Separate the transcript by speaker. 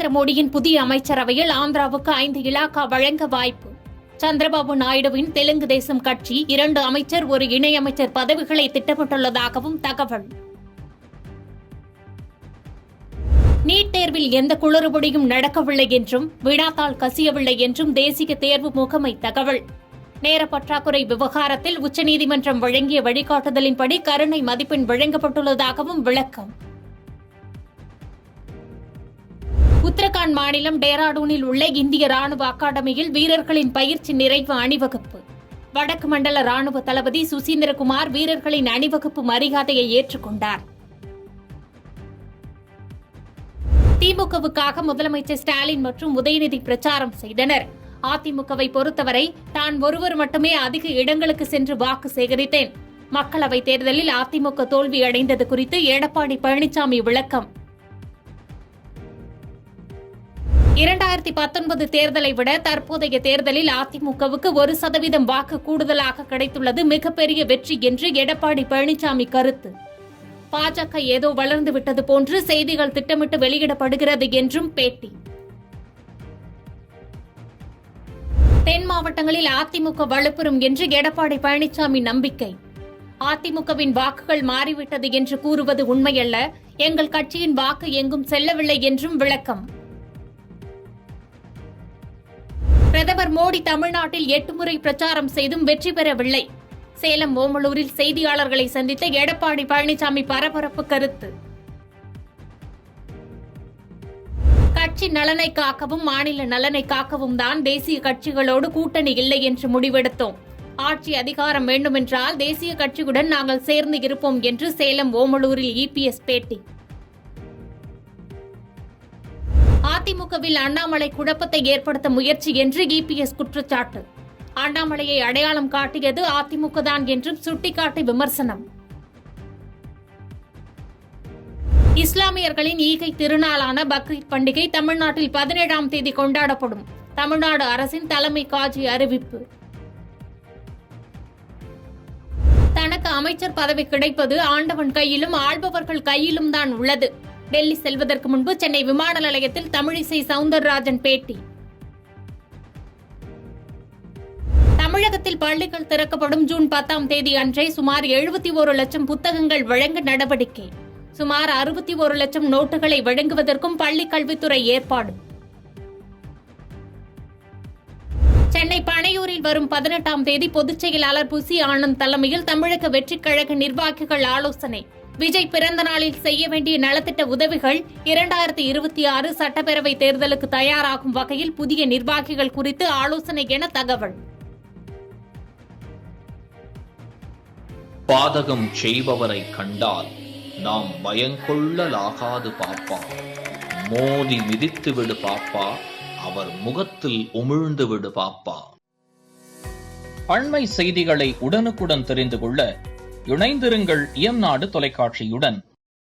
Speaker 1: நரேந்திர மோடியின் புதிய அமைச்சரவையில் ஆந்திராவுக்கு 5 இலாகா வழங்க வாய்ப்பு. சந்திரபாபு நாயுடுவின் தெலுங்கு தேசம் கட்சி 2 அமைச்சர் 1 இணையமைச்சர் பதவிகளை திட்டமிட்டுள்ளதாகவும் தகவல். நீட் தேர்வில் எந்த குளறுபடியும் நடக்கவில்லை என்றும் வினாத்தாள் கசியவில்லை என்றும் தேசிய தேர்வு முகமை தகவல். நேர பற்றாக்குறை விவகாரத்தில் உச்சநீதிமன்றம் வழங்கிய வழிகாட்டுதலின்படி கருணை மதிப்பெண் வழங்கப்பட்டுள்ளதாகவும் விளக்கம். உத்தரகாண்ட் மாநிலம் டேராடூனில் உள்ள இந்திய ராணுவ அகாடமியில் வீரர்களின் பயிற்சி நிறைவு அணிவகுப்பு. வடக்கு மண்டல ராணுவ தளபதி சுசீந்திரகுமார் வீரர்களின் அணிவகுப்பு மரியாதையை ஏற்றுக்கொண்டார். திமுகவுக்காக முதலமைச்சர் ஸ்டாலின் மற்றும் உதயநிதி பிரச்சாரம் செய்தனர். அதிமுகவை பொறுத்தவரை தான் ஒருவர் மட்டுமே அதிக இடங்களுக்கு சென்று வாக்கு சேகரித்தேன். மக்களவைத் தேர்தலில் அதிமுக தோல்வி அடைந்தது குறித்து எடப்பாடி பழனிசாமி விளக்கம். 2019 தேர்தலை விட தற்போதைய தேர்தலில் அதிமுகவுக்கு 1% வாக்கு கூடுதலாக கிடைத்துள்ளது மிகப்பெரிய வெற்றி என்று எடப்பாடி பழனிசாமி கருத்து. பாஜக ஏதோ வளர்ந்துவிட்டது போன்று செய்திகள் திட்டமிட்டு வெளியிடப்படுகிறது என்றும் பேட்டி. தென் மாவட்டங்களில் அதிமுக வலுப்பெறும் என்று எடப்பாடி பழனிசாமி நம்பிக்கை. அதிமுகவின் வாக்குகள் மாறிவிட்டது என்று கூறுவது உண்மையல்ல, எங்கள் கட்சியின் வாக்கு எங்கும் செல்லவில்லை என்றும் விளக்கம். பிரதமர் மோடி தமிழ்நாட்டில் 8 முறை பிரச்சாரம் செய்தும் வெற்றி பெறவில்லை. சேலம் ஓமலூரில் செய்தியாளர்களை சந்தித்த எடப்பாடி பழனிசாமி பரபரப்பு கருத்து. கட்சி நலனை காக்கவும் மாநில நலனை காக்கவும் தான் தேசிய கட்சிகளோடு கூட்டணி இல்லை என்று முடிவெடுத்தோம். ஆட்சி அதிகாரம் வேண்டுமென்றால் தேசிய கட்சியுடன் நாங்கள் சேர்ந்து இருப்போம் என்று சேலம் ஓமலூரில் இபிஎஸ் பேட்டி. அதிமுகவில் அண்ணாமலை குழப்பத்தை ஏற்படுத்த முயற்சி என்று இபிஎஸ் குற்றச்சாட்டு. அண்ணாமலையை அடையாளம் காட்டியது அதிமுக தான் என்றும் சுட்டிக்காட்டி விமர்சனம். இஸ்லாமியர்களின் ஈகை திருநாளான பக்ரீத் பண்டிகை தமிழ்நாட்டில் 17ஆம் தேதி கொண்டாடப்படும். தமிழ்நாடு அரசின் தலைமை காஜி அறிவிப்பு. தனக்கு அமைச்சர் பதவி கிடைப்பது ஆண்டவன் கையிலும் ஆள்பவர்கள் கையிலும் தான் உள்ளது. டெல்லி செல்வதற்கு முன்பு சென்னை விமான நிலையத்தில் தமிழிசை சவுந்தரராஜன் பேட்டி. தமிழகத்தில் பள்ளிகள் திறக்கப்படும் ஜூன் 10ஆம் தேதி அன்றே சுமார் 71 லட்சம் புத்தகங்கள் வழங்க நடவடிக்கை. சுமார் 61 லட்சம் நோட்டுகளை வழங்குவதற்கும் பள்ளிக் கல்வித்துறை ஏற்பாடு. சென்னை பனையூரில் வரும் 18ஆம் தேதி பொதுச் செயலாளர் புசி ஆனந்த் தலைமையில் தமிழக வெற்றிக் கழக நிர்வாகிகள் ஆலோசனை. விஜய் பிறந்த நாளில் செய்ய வேண்டிய நலத்திட்ட உதவிகள் 2026 சட்டப்பேரவை தேர்தலுக்கு தயாராகும் வகையில் புதிய நிர்வாகிகள் குறித்து ஆலோசனை என தகவல்.
Speaker 2: பாதகம் செய்பவரை கண்டால் நாம் பயங்கொள்ளலாகாது பாப்பா. மோதி மிதித்து விடு பாப்பா, அவர் முகத்தில் உமிழ்ந்து விடு பாப்பா. அண்மை செய்திகளை உடனுக்குடன் தெரிந்து கொள்ள இணைந்திருங்கள் இயம்நாடு தொலைக்காட்சியுடன்.